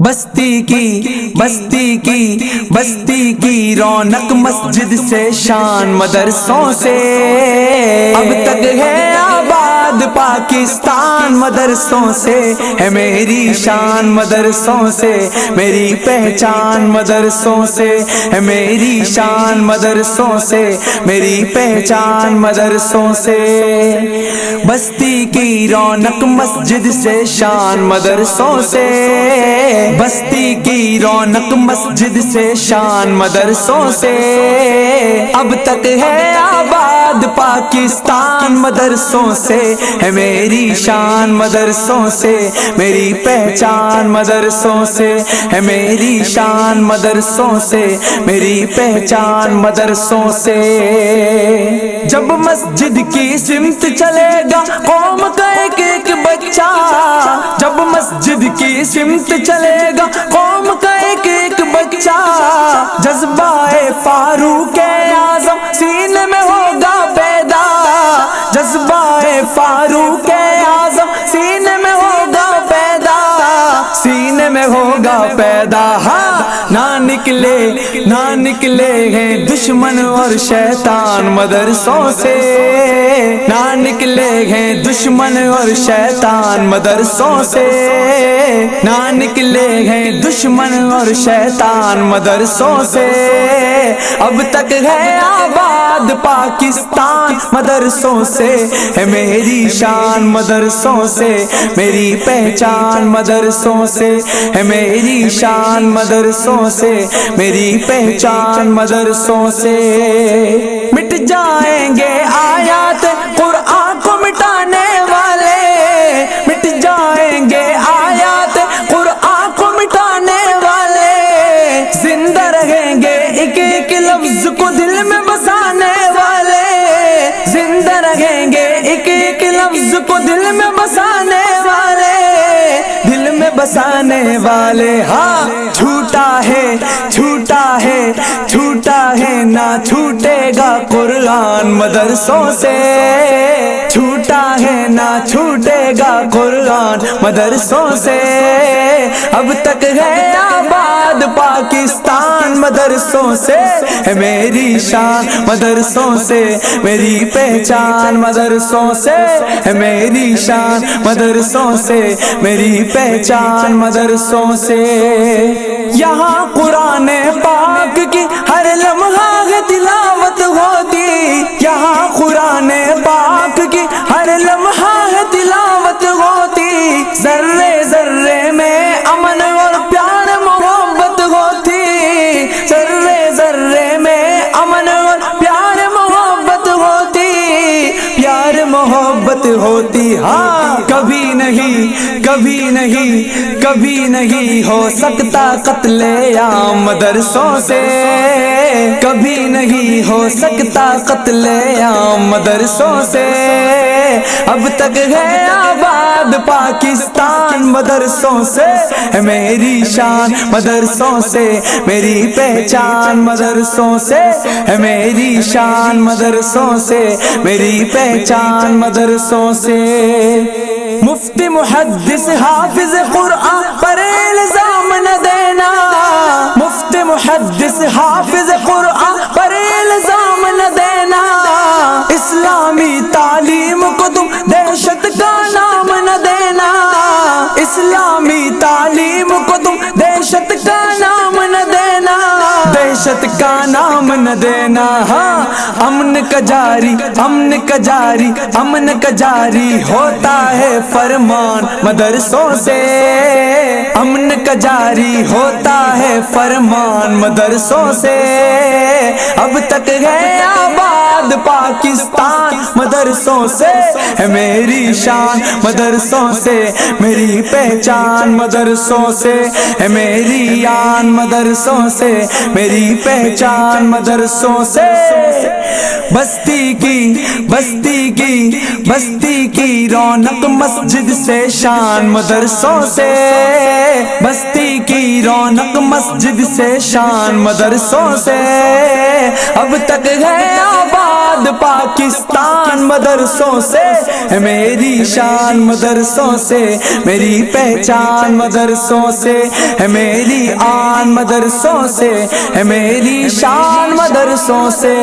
بستی کی رونق مسجد سے شان مدرسوں سے، اب تک ہے آباد پاکستان مدرسوں سے، ہے میری شان مدرسوں سے، میری پہچان مدرسوں سے، ہے میری شان مدرسوں سے، میری پہچان مدرسوں سے۔ بستی کی رونق مسجد سے شان مدرسوں سے، بستی کی رونق مسجد سے شان مدرسوں سے، اب تک ہے آباد پاکستان مدرسوں سے، ہے میری شان مدرسوں سے، میری پہچان مدرسوں سے، ہے میری شان مدرسوں سے، میری پہچان مدرسوں سے۔ جب مسجد کی سمت چلے گا قوم کا ایک ایک بچہ، جب مسجد کی سمت چلے گا قوم کا ایک ایک بچہ، جذبہ فاروق اعظم سینے میں ہوگا پیدا، جذبہ فاروق اعظم سینے میں ہوگا پیدا، سینے میں ہوگا پیدا۔ ہاں نہ نکلے ہیں دشمن اور شیطان مدرسوں سے، نہ نکلے ہیں دشمن اور شیطان مدرسوں سے، نہ نکلے ہیں دشمن اور شیطان مدرسوں سے، اب تک ہے آباد پاکستان مدرسوں سے، ہے میری شان مدرسوں سے، میری پہچان مدرسوں سے، ہے میری شان مدرسوں سے، میری پہچان مدرسوں سے۔ مٹ جائیں گے آیات قرآن کو مٹانے والے، مٹ جائیں گے آیات قرآن کو مٹانے والے، زندہ رہیں گے ایک ایک لفظ کو دل میں بسانے والے، زندہ رہیں گے ایک ایک لفظ کو دل میں بسانے والے، دل میں بسانے والے۔ ہاں چھوٹا ہے نہ چھوٹے گا قرآن مدرسوں سے، چھوٹا ہے نہ چھوٹے گا قرآن مدرسوں سے، اب تک ہے آباد پاکستان مدرسوں سے، ہے میری شان مدرسوں سے، میری پہچان مدرسوں سے، ہے میری شان مدرسوں سے، میری پہچان مدرسوں سے۔ یہاں قرآن پاک کی ہر لمحہ تلاوت ہوتی، یہاں قرآن پاک کی ہر لمحہ تلاوت ہوتی، ذرے ذرے میں امن اور پیار محبت ہوتی، ذرے ذرے میں امن اور پیار محبت ہوتی، پیار محبت ہوتی۔ ہاں کبھی نہیں ہو سکتا قتل عام مدرسوں سے، کبھی نہیں ہو سکتا قتل عام مدرسوں سے، اب تک ہے آباد پاکستان مدرسوں سے، ہے میری شان مدرسوں سے، میری پہچان مدرسوں سے، ہے میری شان مدرسوں سے، میری پہچان مدرسوں سے۔ مفتی محدث حافظ قرآن پر الزام نہ دینا، مفتی محدث حافظ قرآن پر الزام نہ دینا، اسلامی تعلیم کو تم دہشت کا نام نہ دینا، اسلامی تعلیم کو تم دہشت کا نام نہ دینا، دہشت کا نام نہ دینا۔ ہاں امن کا جاری ہوتا ہے فرمان مدرسوں سے، امن کا جاری ہوتا ہے فرمان مدرسوں سے، اب تک ہے آباد پاکستان مدرسوں سے، ہے میری شان مدرسوں سے، میری پہچان مدرسوں سے، ہے میری آن مدرسوں سے، میری پہچان مدرسوں سے۔ بستی کی رونق مسجد سے شان مدرسوں سے، بستی کی رونق مسجد سے شان مدرسوں سے، اب تک ہے آباد آباد پاکستان مدرسوں سے ہے میری شان مدرسوں سے، میری پہچان مدرسوں سے ہے، میری آن مدرسوں سے ہے، میری شان مدرسوں سے۔